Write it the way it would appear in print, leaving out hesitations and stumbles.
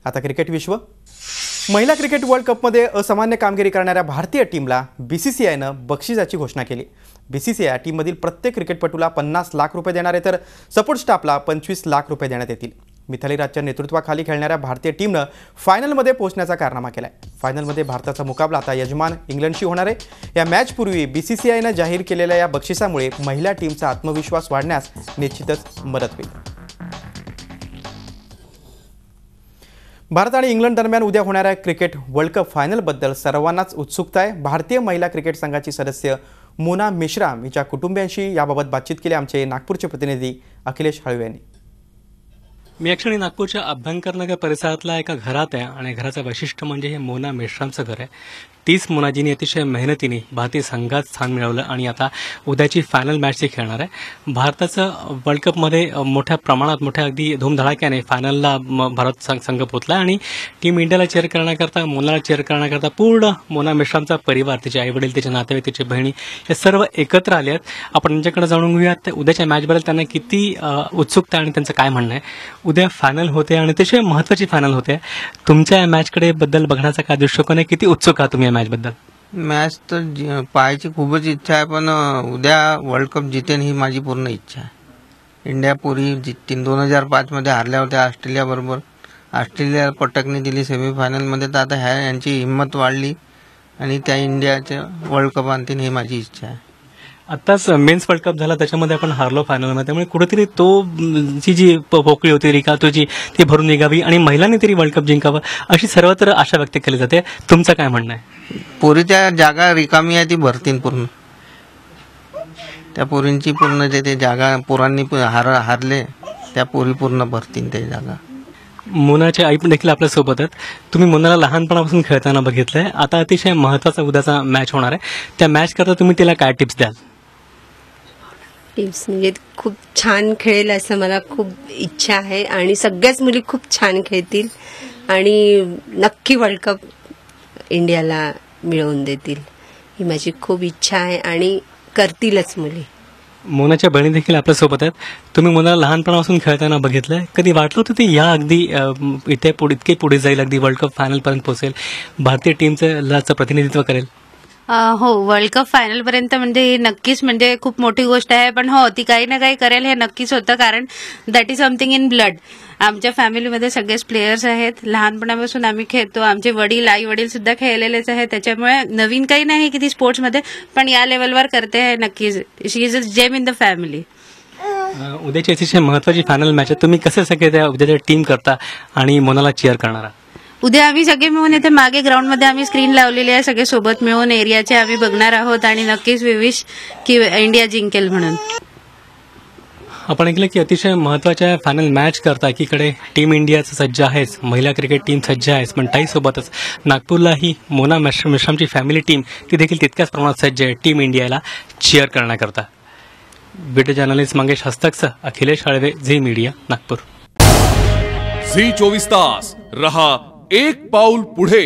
आता क्रिकेट विश्व. महिला क्रिकेट वर्ल्ड कपमध्ये असामान्य कामगिरी करणाऱ्या भारतीय टीमला बीसीसीआयनं बक्षिसाची घोषणा केली. बीसीसीआय टीममधील प्रत्येक क्रिकेटपटूला 50 लाख रुपये देणार आहे, तर सपोर्ट स्टाफला 25 लाख रुपये देण्यात येतील. मिथाली राजच्या नेतृत्वाखाली खेळणाऱ्या भारतीय टीमनं फायनलमध्ये पोहोचण्याचा कारनामा केलाय. फायनलमध्ये भारताचा मुकाबला आता यजमान इंग्लंडशी होणार आहे. या मॅचपूर्वी बीसीसीआयनं जाहीर केलेल्या या बक्षिसामुळे महिला टीमचा आत्मविश्वास वाढण्यास निश्चितच मदत होईल. भारत आणि इंग्लंड दरम्यान उद्या होणाऱ्या क्रिकेट वर्ल्ड कप फायनलबद्दल सर्वांनाच उत्सुकता आहे. भारतीय महिला क्रिकेट संघाची सदस्य मोना मेश्राम हिच्या कुटुंबियांशी याबाबत बातचीत केली आमचे नागपूरचे प्रतिनिधी अखिलेश हळवे यांनी. मी ॲक्च्युली नागपूरच्या अभ्यंकरनगर परिसरातल्या एका घरात आहे आणि घराचं वैशिष्ट्य म्हणजे हे मोना मेश्रामचं घर आहे. तीच मोनाजीने अतिशय मेहनतीने भारतीय संघात स्थान मिळवलं आणि आता उद्याची फायनल मॅच ती खेळणार आहे. भारताचं वर्ल्ड कपमध्ये मोठ्या प्रमाणात मोठ्या अगदी धूमधडाक्याने फायनलला भारत संघ पोचला आणि टीम इंडियाला चेअर करण्याकरता मोनाला चेअर करण्याकरता पूर्ण मोना मेश्रामचा परिवार, तिचे आईवडील, तिचे नातेवाईक, तिची बहिणी हे सर्व एकत्र आले आहेत. आपण त्यांच्याकडे जाणून घेऊयात उद्याच्या मॅचबद्दल त्यांना किती उत्सुकता आणि त्यांचं काय म्हणणं आहे. उद्या फायनल होते आणि अतिशय महत्त्वाची फायनल होते. तुमच्या या मॅचकडे बद्दल बघण्याचा काय दृष्टिकोन आहे? किती उत्सुक आहात तुम्ही या मॅचबद्दल? मॅच तर पाहायची खूपच इच्छा आहे, पण उद्या वर्ल्ड कप जितेन ही माझी पूर्ण इच्छा आहे. इंडिया पूर्वी 2005 मध्ये हारल्या होत्या ऑस्ट्रेलियाबरोबर. ऑस्ट्रेलिया पटकने दिली सेमीफायनलमध्ये, तर आता यांची हिंमत वाढली आणि त्या इंडियाच्या वर्ल्ड कप आणतील ही माझी इच्छा आहे. आत्ताच मेन्स वर्ल्ड कप झाला, त्याच्यामध्ये आपण हारलो फायनलमध्ये, त्यामुळे कुठेतरी जी पोकळी होती रिकातोची ती भरून निघावी आणि महिलांनी तरी वर्ल्ड कप जिंकावं अशी सर्वत्र आशा व्यक्त केली जाते. तुमचं काय म्हणणं आहे? पोरीच्या जागा रिकामी आहे ती भरतील पूर्ण. त्या पोरींची पूर्ण जे जागा पोरांनी हारले त्या पोरी पूर्ण भरतील त्या जागा. मोनाचे आई पण देखील आपल्यासोबत आहेत. तुम्ही मोनाला लहानपणापासून खेळताना बघितलंय. आता अतिशय महत्त्वाचा उद्याचा मॅच होणार आहे. त्या मॅच करता तुम्ही तिला काय टिप्स द्याल? टिप्स म्हणजे खूप छान खेळेल असं मला खूप इच्छा आहे आणि सगळ्याच मुली खूप छान खेळतील आणि नक्की वर्ल्ड कप इंडियाला मिळवून देतील ही माझी खूप इच्छा आहे आणि करतीलच मुली. मोनाच्या बहिणी देखील आपल्यासोबत आहेत. तुम्ही मोनाला लहानपणापासून खेळताना बघितलंय. कधी वाटलं होतं ती या अगदी इतके पुढे जाईल, अगदी वर्ल्ड कप फायनलपर्यंत पोहोचेल, भारतीय टीमचं प्रतिनिधित्व करेल? हो, वर्ल्ड कप फायनलपर्यंत म्हणजे ही नक्कीच म्हणजे खूप मोठी गोष्ट आहे. पण हो, ती काही ना काही करेल हे नक्कीच होतं, कारण that is something in blood. आमच्या फॅमिलीमध्ये सगळेच प्लेयर्स आहेत. लहानपणापासून आम्ही खेळतो. आमचे वडील, आई वडील सुद्धा खेळलेलेच आहेत. त्याच्यामुळे नवीन काही नाही की ती स्पोर्ट्समध्ये, पण या लेवलवर करते आहे नक्कीच. She is a gem in the family. उद्याची अतिशय महत्त्वाची फायनल मॅच आहे. तुम्ही कसे सगळे त्या उद्याच्या टीम करता आणि मोनाला चीअर करणार? उद्या आम्ही सगळे मिळून इथे मागे ग्राउंडमध्ये आम्ही स्क्रीन लावलेली आहे. सगळे सोबत मिळून एरियाचे आम्ही बघणार आहोत आणि नक्कीच वी विश की इंडिया जिंकेल म्हणून. आपण ऐकलं की अतिशय महत्त्वाच्या फायनल मॅच करता एकीकडे टीम इंडियाचं सज्ज आहेच, महिला क्रिकेट टीम सज्ज आहेच, पण त्याहीसोबतच नागपूरलाही मोना मेश्रामची फॅमिली टीम ती देखील तितक्याच प्रमाणात सज्ज आहे टीम इंडियाला चीअर करण्याकरता. व्हिडिओ जर्नलिस्ट मंगेश हस्तकसह अखिलेश हळवे, झी मीडिया, नागपूर. झी 24 तास रहा एक पाऊल पुढे.